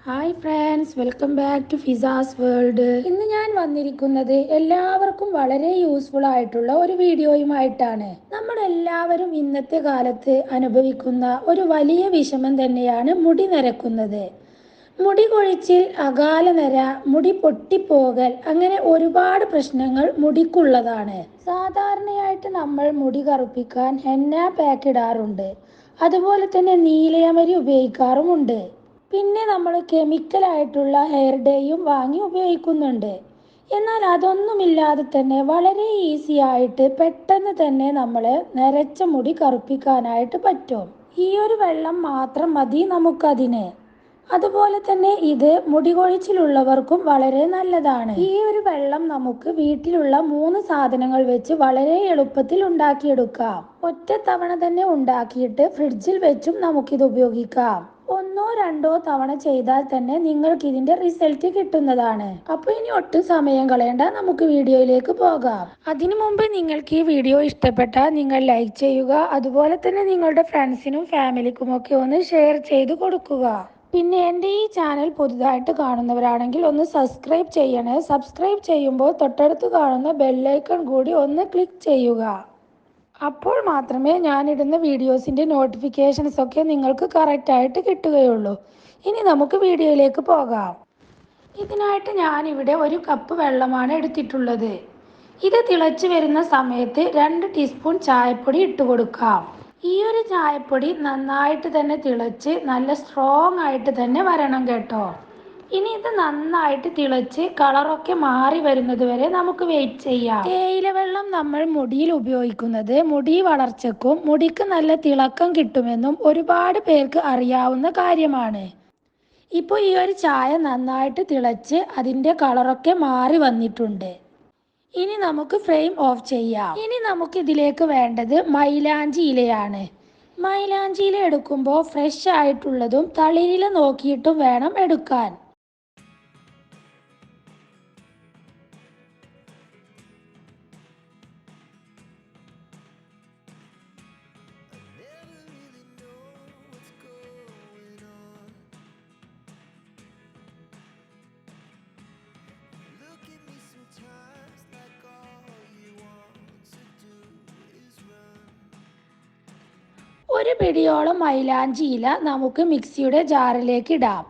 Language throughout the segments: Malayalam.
Hi friends, welcome back to Fiza's world. ഇന്ന് ഞാൻ വന്നിരിക്കുന്നത് എല്ലാവർക്കും വളരെ യൂസ്ഫുൾ ആയിട്ടുള്ള ഒരു വീഡിയോയുമായിട്ടാണ്. നമ്മളെല്ലാവരും ഇന്നത്തെ കാലത്ത് അനുഭവിക്കുന്ന ഒരു വലിയ വിഷമം തന്നെയാണ് മുടി നരക്കുന്നത്. മുടി കൊഴിച്ചിൽ, അകാല നര, മുടി പൊട്ടിപ്പോകൽ, അങ്ങനെ ഒരുപാട് പ്രശ്നങ്ങൾ മുടിക്കുള്ളതാണ്. സാധാരണയായിട്ട് നമ്മൾ മുടി കറുപ്പിക്കാൻ ഹെന്ന പാക്ക് ഇടാറുണ്ട്. അതുപോലെ തന്നെ നീലയമരി ഉപയോഗിക്കാറുമുണ്ട്. പിന്നെ നമ്മൾ കെമിക്കലായിട്ടുള്ള ഹെയർ ഡേയും വാങ്ങി ഉപയോഗിക്കുന്നുണ്ട്. എന്നാൽ അതൊന്നുമില്ലാതെ തന്നെ വളരെ ഈസി ആയിട്ട് പെട്ടെന്ന് തന്നെ നമ്മൾ നരച്ച മുടി കറുപ്പിക്കാനായിട്ട് പറ്റും. ഈ ഒരു വെള്ളം മാത്രം മതി നമുക്കതിന്. അതുപോലെ തന്നെ ഇത് മുടി കൊഴിച്ചിലുള്ളവർക്കും വളരെ നല്ലതാണ്. ഈ ഒരു വെള്ളം നമുക്ക് വീട്ടിലുള്ള 3 സാധനങ്ങൾ വെച്ച് വളരെ എളുപ്പത്തിൽ ഉണ്ടാക്കിയെടുക്കാം. ഒറ്റ തവണ തന്നെ ഉണ്ടാക്കിയിട്ട് ഫ്രിഡ്ജിൽ വെച്ചും നമുക്കിത് ഉപയോഗിക്കാം. 1-2 തവണ ചെയ്താൽ തന്നെ നിങ്ങൾക്ക് ഇതിന്റെ റിസൾട്ട് കിട്ടുന്നതാണ്. അപ്പോൾ ഇനി ഒട്ടും സമയം കളയണ്ട, നമുക്ക് വീഡിയോയിലേക്ക് പോകാം. അതിനു മുമ്പ് നിങ്ങൾക്ക് ഈ വീഡിയോ ഇഷ്ടപ്പെട്ടാൽ നിങ്ങൾ ലൈക്ക് ചെയ്യുക. അതുപോലെ തന്നെ നിങ്ങളുടെ ഫ്രണ്ട്സിനും ഫാമിലിക്കും ഒക്കെ ഒന്ന് ഷെയർ ചെയ്ത് കൊടുക്കുക. പിന്നെ എൻ്റെ ഈ ചാനൽ പുതുതായിട്ട് കാണുന്നവരാണെങ്കിൽ ഒന്ന് സബ്സ്ക്രൈബ് ചെയ്യണേ. സബ്സ്ക്രൈബ് ചെയ്യുമ്പോൾ തൊട്ടടുത്ത് കാണുന്ന ബെല്ലൈക്കൺ കൂടി ഒന്ന് ക്ലിക്ക് ചെയ്യുക. അപ്പോൾ മാത്രമേ ഞാനിടുന്ന വീഡിയോസിൻ്റെ നോട്ടിഫിക്കേഷൻസ് ഒക്കെ നിങ്ങൾക്ക് കറക്റ്റായിട്ട് കിട്ടുകയുള്ളൂ. ഇനി നമുക്ക് വീഡിയോയിലേക്ക് പോകാം. ഇതിനായിട്ട് ഞാനിവിടെ 1 കപ്പ് വെള്ളമാണ് എടുത്തിട്ടുള്ളത്. ഇത് തിളച്ച് വരുന്ന സമയത്ത് 2 ടീസ്പൂൺ ചായപ്പൊടി ഇട്ട് കൊടുക്കാം. ഈ ഒരു ചായപ്പൊടി നന്നായിട്ട് തന്നെ തിളച്ച് നല്ല സ്ട്രോങ് ആയിട്ട് തന്നെ വരണം കേട്ടോ. ഇനി ഇത് നന്നായിട്ട് തിളച്ച് കളറൊക്കെ മാറി വരുന്നത് വരെ നമുക്ക് വെയിറ്റ് ചെയ്യാം. തേയില വെള്ളം നമ്മൾ മുടിയിൽ ഉപയോഗിക്കുന്നത് മുടി വളർച്ചയ്ക്കും മുടിക്ക് നല്ല തിളക്കം കിട്ടുമെന്നും ഒരുപാട് പേർക്ക് അറിയാവുന്ന കാര്യമാണ്. ഇപ്പോൾ ഈ ഒരു ചായ നന്നായിട്ട് തിളച്ച് അതിൻ്റെ കളറൊക്കെ മാറി വന്നിട്ടുണ്ട്. ഇനി നമുക്ക് ഫ്ലെയിം ഓഫ് ചെയ്യാം. ഇനി നമുക്ക് ഇതിലേക്ക് വേണ്ടത് മൈലാഞ്ചി ഇലയാണ്. മൈലാഞ്ചി ഇല എടുക്കുമ്പോൾ ഫ്രഷ് ആയിട്ടുള്ളതും തളിരില നോക്കിയിട്ടും വേണം എടുക്കാൻ. ഒരു പിടിയോളം മൈലാഞ്ചി ഇല നമുക്ക് മിക്സിയുടെ ജാറിലേക്ക് ഇടാം.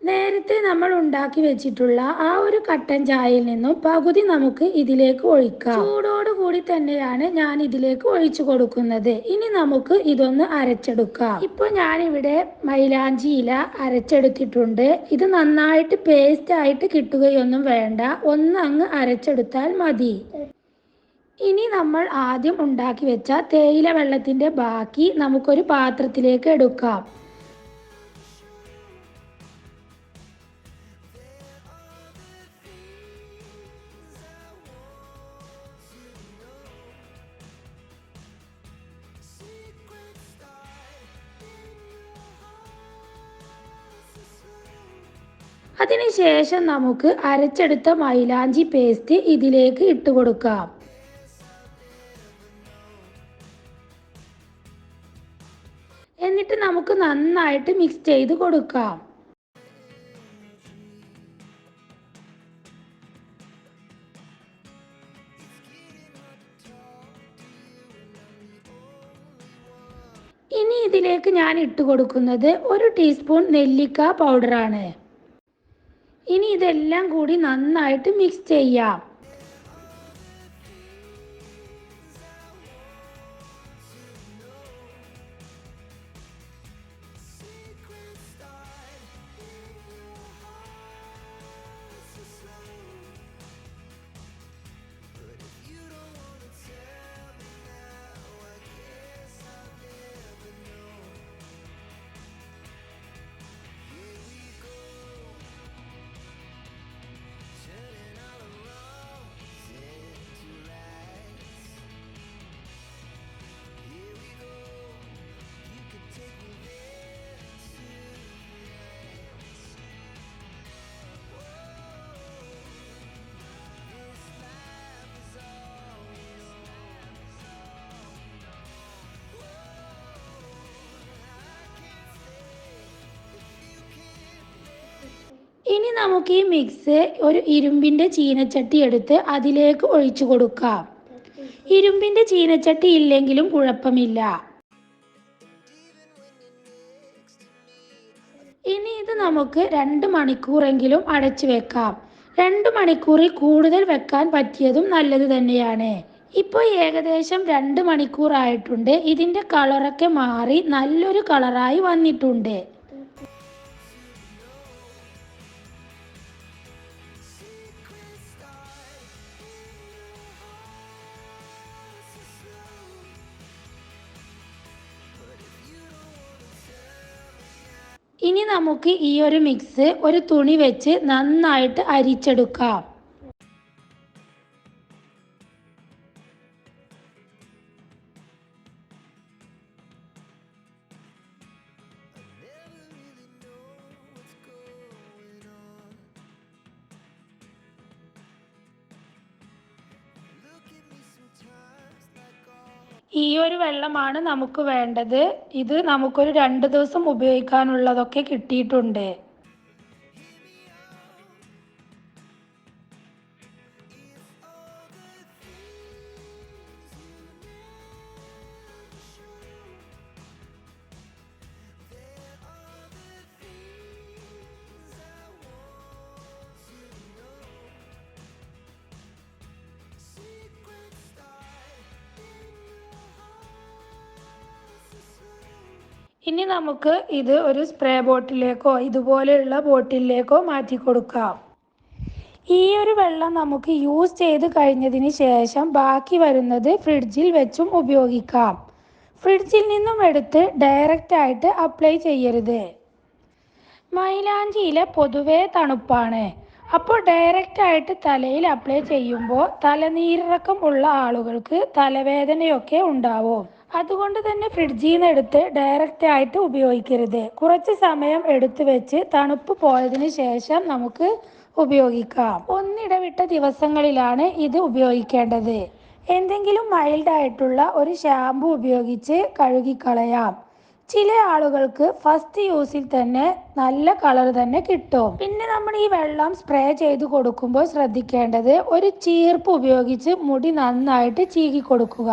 നേരത്തെ നമ്മൾ ഉണ്ടാക്കി വെച്ചിട്ടുള്ള ആ ഒരു കട്ടൻ ചായയിൽ നിന്നും പകുതി നമുക്ക് ഇതിലേക്ക് ഒഴിക്കാം. ചൂടോട് കൂടി തന്നെയാണ് ഞാൻ ഇതിലേക്ക് ഒഴിച്ചു കൊടുക്കുന്നത്. ഇനി നമുക്ക് ഇതൊന്ന് അരച്ചെടുക്കാം. ഇപ്പോൾ ഞാനിവിടെ മൈലാഞ്ചി ഇല അരച്ചെടുത്തിട്ടുണ്ട്. ഇത് നന്നായിട്ട് പേസ്റ്റ് ആയിട്ട് കിട്ടുകയൊന്നും വേണ്ട, ഒന്ന് അങ്ങ് അരച്ചെടുത്താൽ മതി. ഇനി നമ്മൾ ആദ്യം ഉണ്ടാക്കി വെച്ച തേയില വെള്ളത്തിന്റെ ബാക്കി നമുക്കൊരു പാത്രത്തിലേക്ക് എടുക്കാം. അതിനുശേഷം നമുക്ക് അരച്ചെടുത്ത മൈലാഞ്ചി പേസ്റ്റ് ഇതിലേക്ക് ഇട്ട് കൊടുക്കാം. എന്നിട്ട് നമുക്ക് നന്നായിട്ട് മിക്സ് ചെയ്ത് കൊടുക്കാം. ഇനി ഇതിലേക്ക് ഞാൻ ഇട്ട് കൊടുക്കുന്നത് 1 ടീസ്പൂൺ നെല്ലിക്ക പൗഡറാണ്. ഇനി ഇതെല്ലാം കൂടി നന്നായിട്ട് മിക്സ് ചെയ്യാം. ഇനി നമുക്ക് ഈ മിക്സ് ഒരു ഇരുമ്പിൻ്റെ ചീനച്ചട്ടി എടുത്ത് അതിലേക്ക് ഒഴിച്ചു കൊടുക്കാം. ഇരുമ്പിൻ്റെ ചീനച്ചട്ടി ഇല്ലെങ്കിലും കുഴപ്പമില്ല. ഇനി ഇത് നമുക്ക് 2 മണിക്കൂറെങ്കിലും അടച്ചു വെക്കാം. 2 മണിക്കൂറിൽ കൂടുതൽ വെക്കാൻ പറ്റിയതും നല്ലത് തന്നെയാണ്. ഇപ്പോൾ ഏകദേശം 2 മണിക്കൂറായിട്ടുണ്ട്. ഇതിൻ്റെ കളറൊക്കെ മാറി നല്ലൊരു കളറായി വന്നിട്ടുണ്ട്. ഇനി നമുക്ക് ഈ ഒരു മിക്സ് ഒരു തുണി വെച്ച് നന്നായിട്ട് അരിച്ചെടുക്കാം. ഈ ഒരു വെള്ളമാണ് നമുക്ക് വേണ്ടത്. ഇത് നമുക്കൊരു 2 ദിവസം ഉപയോഗിക്കാനുള്ളതൊക്കെ കിട്ടിയിട്ടുണ്ട്. ഇനി നമുക്ക് ഇത് ഒരു സ്പ്രേ ബോട്ടിലേക്കോ ഇതുപോലെയുള്ള ബോട്ടിലേക്കോ മാറ്റി കൊടുക്കാം. ഈ ഒരു വെള്ളം നമുക്ക് യൂസ് ചെയ്ത് കഴിഞ്ഞതിന് ശേഷം ബാക്കി വരുന്നത് ഫ്രിഡ്ജിൽ വെച്ചും ഉപയോഗിക്കാം. ഫ്രിഡ്ജിൽ നിന്നും എടുത്ത് ഡയറക്റ്റായിട്ട് അപ്ലൈ ചെയ്യരുത്. മൈലാഞ്ചി ഇല പൊതുവേ തണുപ്പാണ്. അപ്പോൾ ഡയറക്റ്റായിട്ട് തലയിൽ അപ്ലൈ ചെയ്യുമ്പോൾ തലനീരിറക്കം ഉള്ള ആളുകൾക്ക് തലവേദനയൊക്കെ ഉണ്ടാവും. അതുകൊണ്ട് തന്നെ ഫ്രിഡ്ജിൽ നിന്ന് എടുത്ത് ഡയറക്റ്റായിട്ട് ഉപയോഗിക്കരുത്. കുറച്ച് സമയം എടുത്തു വെച്ച് തണുപ്പ് പോയതിന് ശേഷം നമുക്ക് ഉപയോഗിക്കാം. ഒന്നിടവിട്ട ദിവസങ്ങളിലാണ് ഇത് ഉപയോഗിക്കേണ്ടത്. എന്തെങ്കിലും മൈൽഡായിട്ടുള്ള ഒരു ഷാമ്പു ഉപയോഗിച്ച് കഴുകിക്കളയാം. ചില ആളുകൾക്ക് ഫസ്റ്റ് യൂസിൽ തന്നെ നല്ല കളർ തന്നെ കിട്ടും. പിന്നെ നമ്മൾ ഈ വെള്ളം സ്പ്രേ ചെയ്ത് കൊടുക്കുമ്പോൾ ശ്രദ്ധിക്കേണ്ടത് ഒരു ചീർപ്പ് ഉപയോഗിച്ച് മുടി നന്നായിട്ട് ചീകി കൊടുക്കുക.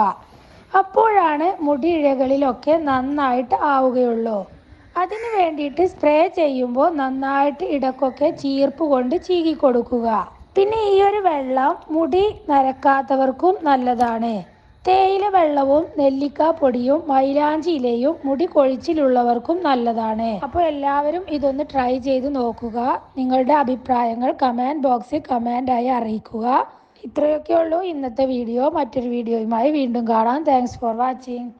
അപ്പോഴാണ് മുടി ഇഴകളിലൊക്കെ നന്നായിട്ട് ആവുകയുള്ളൂ. അതിന് വേണ്ടിയിട്ട് സ്പ്രേ ചെയ്യുമ്പോൾ നന്നായിട്ട് ഇടക്കൊക്കെ ചീർപ്പ് കൊണ്ട് ചീകി കൊടുക്കുക. പിന്നെ ഈ ഒരു വെള്ളം മുടി നരക്കാത്തവർക്കും നല്ലതാണ്. തേയില വെള്ളവും നെല്ലിക്കാപ്പൊടിയും മൈലാഞ്ചി ഇലയും മുടി കൊഴിച്ചിലുള്ളവർക്കും നല്ലതാണ്. അപ്പോൾ എല്ലാവരും ഇതൊന്ന് ട്രൈ ചെയ്ത് നോക്കുക. നിങ്ങളുടെ അഭിപ്രായങ്ങൾ കമൻറ്റ് ബോക്സിൽ കമൻ്റായി അറിയിക്കുക. ഇത്രയൊക്കെ ഉള്ളൂ ഇന്നത്തെ വീഡിയോ. മറ്റൊരു വീഡിയോയുമായി വീണ്ടും കാണാം. Thanks for watching.